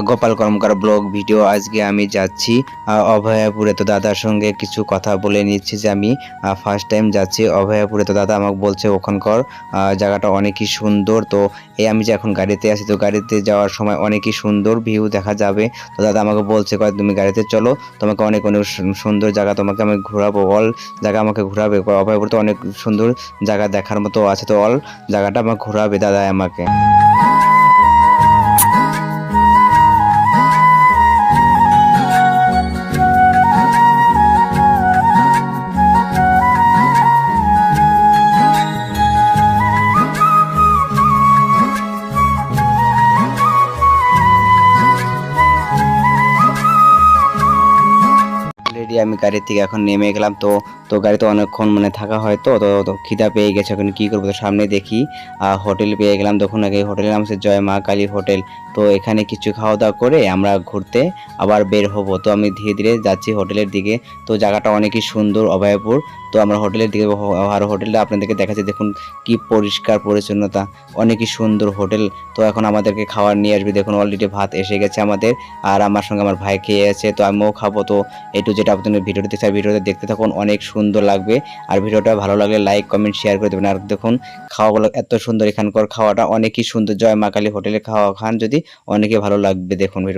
গোপাল কর্মকার blog video. আজকে আমি যাচ্ছি অভয়াপুরে। তো দাদার সঙ্গে কিছু কথা বলে নিচ্ছি যে আমি ফার্স্ট টাইম যাচ্ছি অভয়াপুরে। তো দাদা আমাকে বলছে ওখানকার জায়গাটা অনেকই সুন্দর। তো এই আমি যে এখন গাড়িতে আছি, তো গাড়িতে যাওয়ার সময় অনেকই সুন্দর ভিউ দেখা যাবে। তো দাদা আমাকে বলছে তুমি গাড়িতে চলো, তোমাকে অনেক অনেক সুন্দর জায়গা তোমাকে আমি ঘোরাবো, অল জায়গা আমাকে ঘোরাবে। অভয়াপুরে তো অনেক সুন্দর জায়গা দেখার মতো আছে, তো অল জায়গাটা আমাকে ঘোরাবে দাদা আমাকে। অলরেডি আমি গাড়ি থেকে এখন নেমে গেলাম। তো তো গাড়িতে অনেকক্ষণ থাকা হয়, তো তো তো খিদা পেয়ে গেছে। এখন কী করবো, তো সামনে দেখি হোটেল পেয়ে গেলাম। তখন আগে হোটেলের নাম হচ্ছে জয় মা কালী হোটেল। তো এখানে কিছু খাওয়া দাওয়া করে আমরা ঘুরতে আবার বের হব। তো আমি ধীরে ধীরে যাচ্ছি হোটেলের দিকে। তো জায়গাটা অনেকই সুন্দর অভয়পুর। তো আমরা হোটেলের দিকে, আর হোটেলটা আপনাদেরকে দেখাচ্ছি, দেখুন কি পরিষ্কার পরিচ্ছন্নতা, অনেকই সুন্দর হোটেল। তো এখন আমাদেরকে খাবার নিয়ে আসবে। দেখুন অলরেডি ভাত এসে গেছে আমাদের, আর আমার সঙ্গে আমার ভাই খেয়ে আছে, তো আমিও খাবো। তো একটু যেটা আপনাদের ভিডিওতে দেখতে, ভিডিওতে দেখতে থাকুন, অনেক সুন্দর লাগবে। আর ভিডিওটা ভালো লাগলে লাইক কমেন্ট শেয়ার করে দেবেন। আর দেখুন খাওয়াগুলো এত সুন্দর, এখানকার খাওয়াটা অনেকই সুন্দর। জয় মা কালী হোটেলে খাওয়া খান যদি, অনেকই ভালো লাগবে। দেখুন ভিডিও।